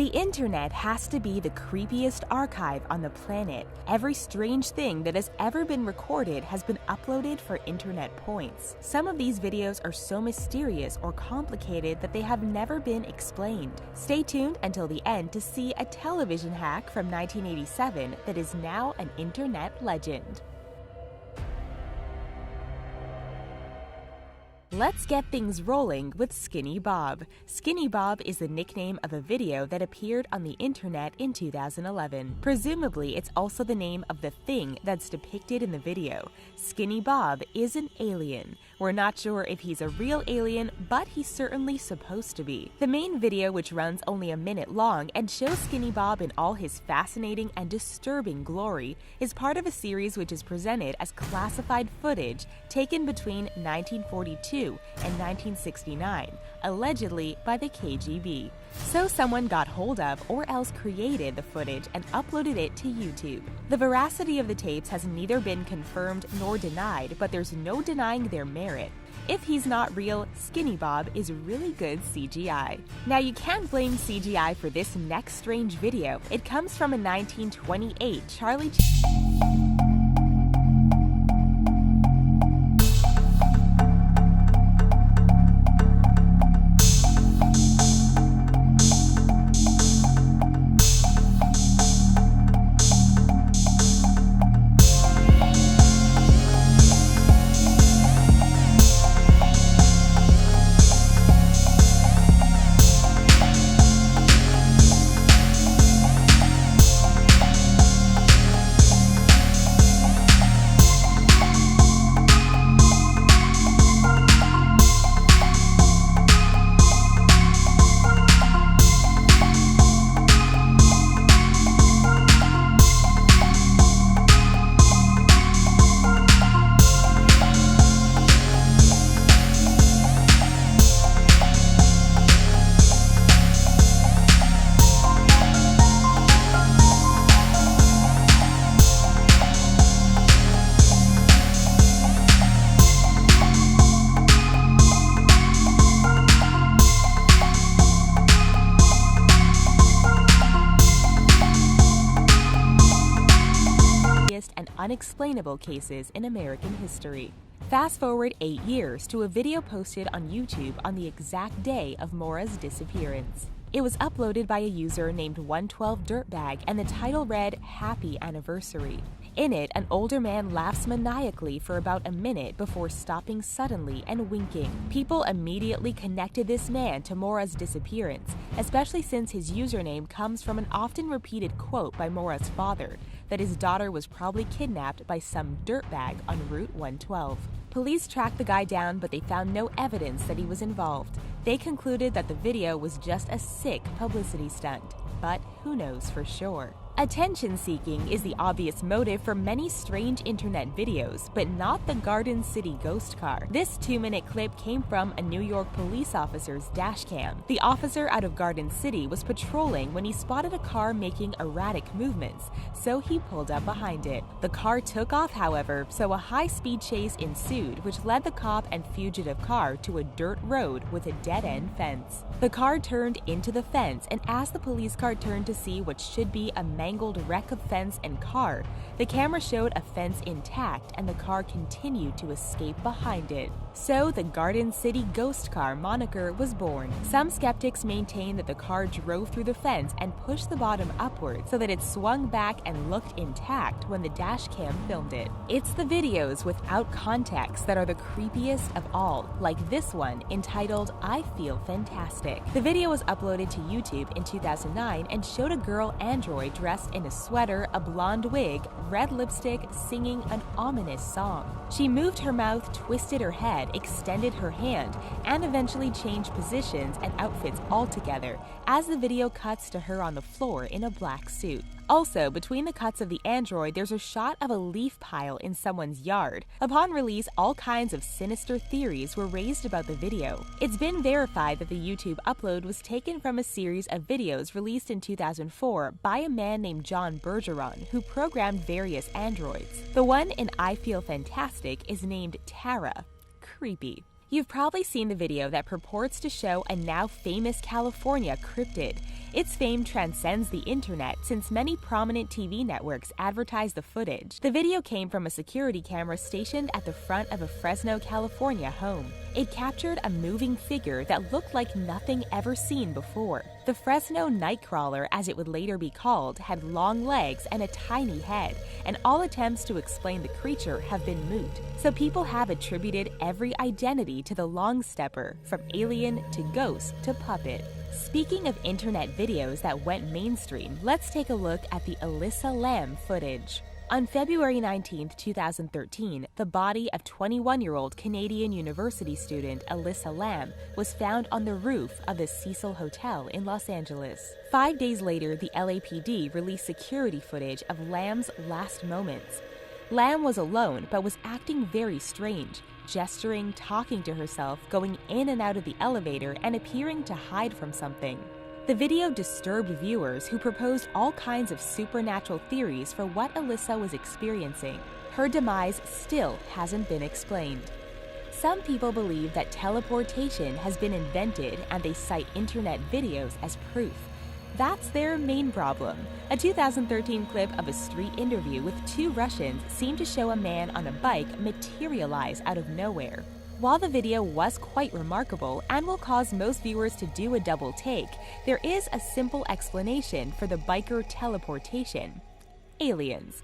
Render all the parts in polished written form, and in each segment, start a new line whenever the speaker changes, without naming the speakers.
The internet has to be the creepiest archive on the planet. Every strange thing that has ever been recorded has been uploaded for internet points. Some of these videos are so mysterious or complicated that they have never been explained. Stay tuned until the end to see a television hack from 1987 that is now an internet legend. Let's get things rolling with Skinny Bob. Skinny Bob is the nickname of a video that appeared on the internet in 2011. Presumably, it's also the name of the thing that's depicted in the video. Skinny Bob is an alien. We're not sure if he's a real alien, but he's certainly supposed to be. The main video, which runs only a minute long and shows Skinny Bob in all his fascinating and disturbing glory, is part of a series which is presented as classified footage taken between 1942 and 1969, allegedly by the KGB. So someone got hold of or else created the footage and uploaded it to YouTube. The veracity of the tapes has neither been confirmed nor denied, but there's no denying their merit. If he's not real, Skinny Bob is really good CGI. Now you can't blame CGI for this next strange video. It comes from a 1928 Charlie and unexplainable cases in American history. Fast forward 8 years to a video posted on YouTube on the exact day of Maura's disappearance. It was uploaded by a user named 112 Dirtbag, and the title read, "Happy Anniversary." In it, an older man laughs maniacally for about a minute before stopping suddenly and winking. People immediately connected this man to Maura's disappearance, especially since his username comes from an often repeated quote by Maura's father, that his daughter was probably kidnapped by some dirtbag on Route 112. Police tracked the guy down, but they found no evidence that he was involved. They concluded that the video was just a sick publicity stunt. But who knows for sure? Attention-seeking is the obvious motive for many strange internet videos, but not the Garden City ghost car. This 2-minute clip came from a New York police officer's dashcam. The officer out of Garden City was patrolling when he spotted a car making erratic movements, so he pulled up behind it. The car took off, however, so a high-speed chase ensued, which led the cop and fugitive car to a dirt road with a dead-end fence. The car turned into the fence, and as the police car turned to see what should be a mangled wreck of fence and car, the camera showed a fence intact and the car continued to escape behind it. So the Garden City ghost car moniker was born. Some skeptics maintain that the car drove through the fence and pushed the bottom upward so that it swung back and looked intact when the dash cam filmed it. It's the videos without context that are the creepiest of all, like this one entitled "I Feel Fantastic." The video was uploaded to YouTube in 2009 and showed a girl android dressed in a sweater, a blonde wig, red lipstick, singing an ominous song. She moved her mouth, twisted her head, extended her hand, and eventually changed positions and outfits altogether as the video cuts to her on the floor in a black suit. Also, between the cuts of the android, there's a shot of a leaf pile in someone's yard. Upon release, all kinds of sinister theories were raised about the video. It's been verified that the YouTube upload was taken from a series of videos released in 2004 by a man named John Bergeron, who programmed various androids. The one in "I Feel Fantastic" is named Tara. Creepy. You've probably seen the video that purports to show a now famous California cryptid. Its fame transcends the internet since many prominent TV networks advertise the footage. The video came from a security camera stationed at the front of a Fresno, California home. It captured a moving figure that looked like nothing ever seen before. The Fresno Nightcrawler, as it would later be called, had long legs and a tiny head, and all attempts to explain the creature have been moot. So people have attributed every identity to the long stepper, from alien to ghost to puppet. Speaking of internet videos that went mainstream, let's take a look at the Alyssa Lam footage. On February 19, 2013, the body of 21-year-old Canadian university student Alyssa Lam was found on the roof of the Cecil Hotel in Los Angeles. 5 days later, the LAPD released security footage of Lam's last moments. Lam was alone but was acting very strange, gesturing, talking to herself, going in and out of the elevator, and appearing to hide from something. The video disturbed viewers who proposed all kinds of supernatural theories for what Alyssa was experiencing. Her demise still hasn't been explained. Some people believe that teleportation has been invented, and they cite internet videos as proof. That's their main problem. A 2013 clip of a street interview with two Russians seemed to show a man on a bike materialize out of nowhere. While the video was quite remarkable and will cause most viewers to do a double take, there is a simple explanation for the biker teleportation: aliens.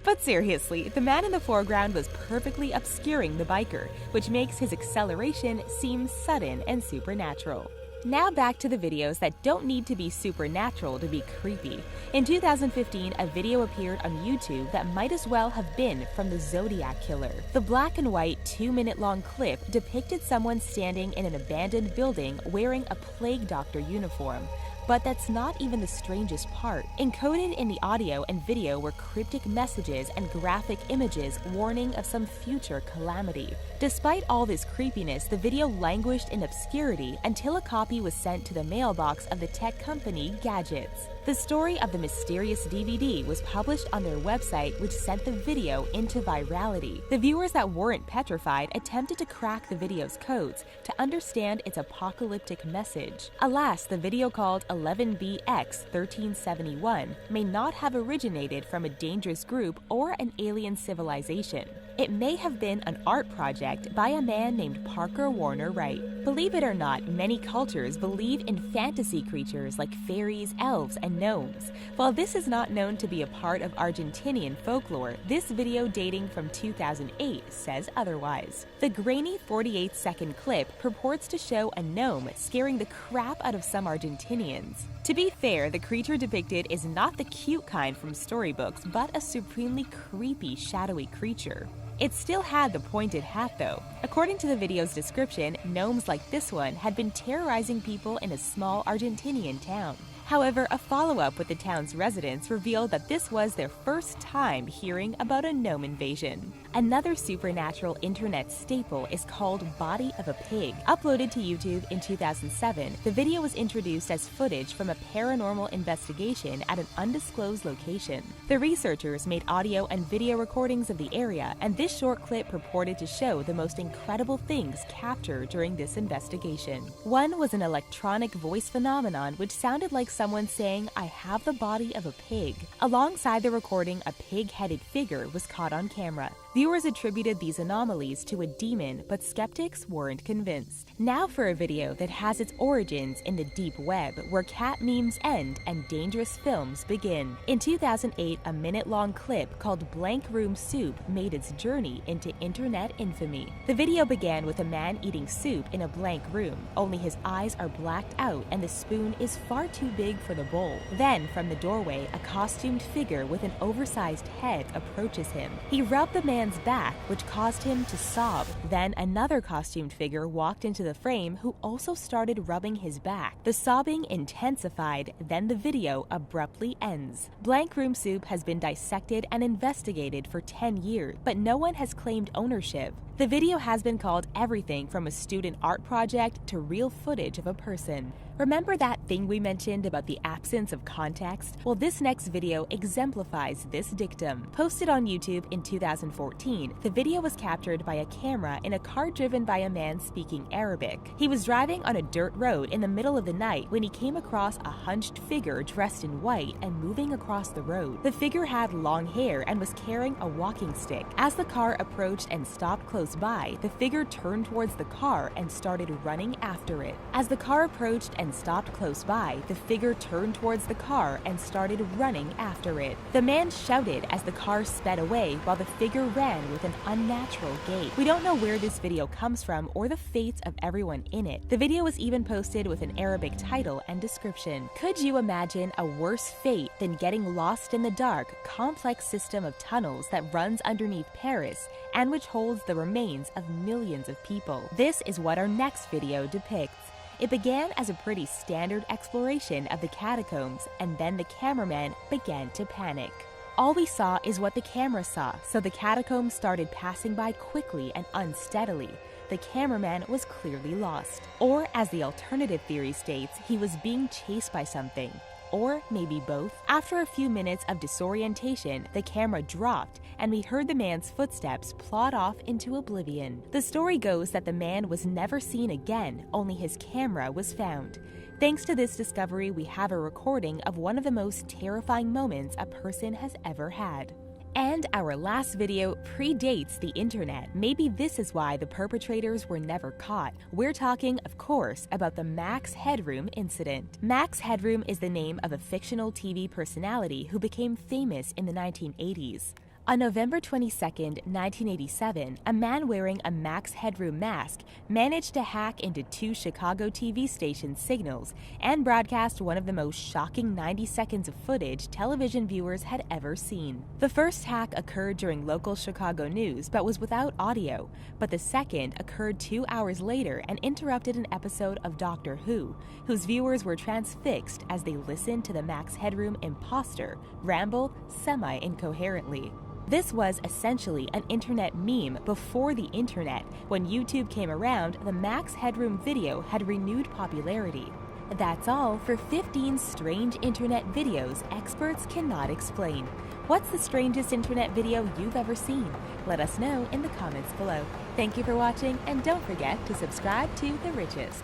But seriously, the man in the foreground was perfectly obscuring the biker, which makes his acceleration seem sudden and supernatural. Now back to the videos that don't need to be supernatural to be creepy. In 2015, a video appeared on YouTube that might as well have been from the Zodiac Killer. The black and white 2-minute-long clip depicted someone standing in an abandoned building wearing a plague doctor uniform. But that's not even the strangest part. Encoded in the audio and video were cryptic messages and graphic images warning of some future calamity. Despite all this creepiness, the video languished in obscurity until a copy was sent to the mailbox of the tech company Gadgets. The story of the mysterious DVD was published on their website, which sent the video into virality. The viewers that weren't petrified attempted to crack the video's codes to understand its apocalyptic message. Alas, the video, called 11BX1371, may not have originated from a dangerous group or an alien civilization. It may have been an art project by a man named Parker Warner Wright. Believe it or not, many cultures believe in fantasy creatures like fairies, elves, and gnomes. While this is not known to be a part of Argentinian folklore, this video dating from 2008 says otherwise. The grainy 48-second clip purports to show a gnome scaring the crap out of some Argentinians. To be fair, the creature depicted is not the cute kind from storybooks, but a supremely creepy, shadowy creature. It still had the pointed hat though. According to the video's description, gnomes like this one had been terrorizing people in a small Argentinian town. However, a follow-up with the town's residents revealed that this was their first time hearing about a gnome invasion. Another supernatural internet staple is called Body of a Pig. Uploaded to YouTube in 2007, the video was introduced as footage from a paranormal investigation at an undisclosed location. The researchers made audio and video recordings of the area, and this short clip purported to show the most incredible things captured during this investigation. One was an electronic voice phenomenon which sounded like someone saying, "I have the body of a pig." Alongside the recording, a pig-headed figure was caught on camera. Viewers attributed these anomalies to a demon, but skeptics weren't convinced. Now for a video that has its origins in the deep web, where cat memes end and dangerous films begin. In 2008, a minute-long clip called Blank Room Soup made its journey into internet infamy. The video began with a man eating soup in a blank room, only his eyes are blacked out and the spoon is far too big for the bowl. Then, from the doorway, a costumed figure with an oversized head approaches him. He rubbed the man's back, which caused him to sob. Then another costumed figure walked into the frame who also started rubbing his back. The sobbing intensified, then the video abruptly ends. Blank Room Soup has been dissected and investigated for 10 years, but no one has claimed ownership. The video has been called everything from a student art project to real footage of a person. Remember that thing we mentioned about the absence of context? Well, this next video exemplifies this dictum. Posted on YouTube in 2014, the video was captured by a camera in a car driven by a man speaking Arabic. He was driving on a dirt road in the middle of the night when he came across a hunched figure dressed in white and moving across the road. The figure had long hair and was carrying a walking stick. As the car approached and stopped close by, the figure turned towards the car and started running after it. As the car approached and stopped close by, the figure turned towards the car and started running after it. The man shouted as the car sped away while the figure ran with an unnatural gait. We don't know where this video comes from or the fates of everyone in it. The video was even posted with an Arabic title and description. Could you imagine a worse fate than getting lost in the dark, complex system of tunnels that runs underneath Paris and which holds the remains of millions of people? This is what our next video depicts. It began as a pretty standard exploration of the catacombs, and then the cameraman began to panic. All we saw is what the camera saw, so the catacombs started passing by quickly and unsteadily. The cameraman was clearly lost. Or, as the alternative theory states, he was being chased by something. Or maybe both. After a few minutes of disorientation, the camera dropped and we heard the man's footsteps plod off into oblivion. The story goes that the man was never seen again, only his camera was found. Thanks to this discovery, we have a recording of one of the most terrifying moments a person has ever had. And our last video predates the internet. Maybe this is why the perpetrators were never caught. We're talking, of course, about the Max Headroom incident. Max Headroom is the name of a fictional TV personality who became famous in the 1980s. On November 22, 1987, a man wearing a Max Headroom mask managed to hack into 2 Chicago TV station signals and broadcast one of the most shocking 90 seconds of footage television viewers had ever seen. The first hack occurred during local Chicago news but was without audio, but the second occurred 2 hours later and interrupted an episode of Doctor Who, whose viewers were transfixed as they listened to the Max Headroom imposter ramble semi-incoherently. This was essentially an internet meme before the internet. When YouTube came around, the Max Headroom video had renewed popularity. That's all for 15 strange internet videos experts cannot explain. What's the strangest internet video you've ever seen? Let us know in the comments below. Thank you for watching, and don't forget to subscribe to The Richest.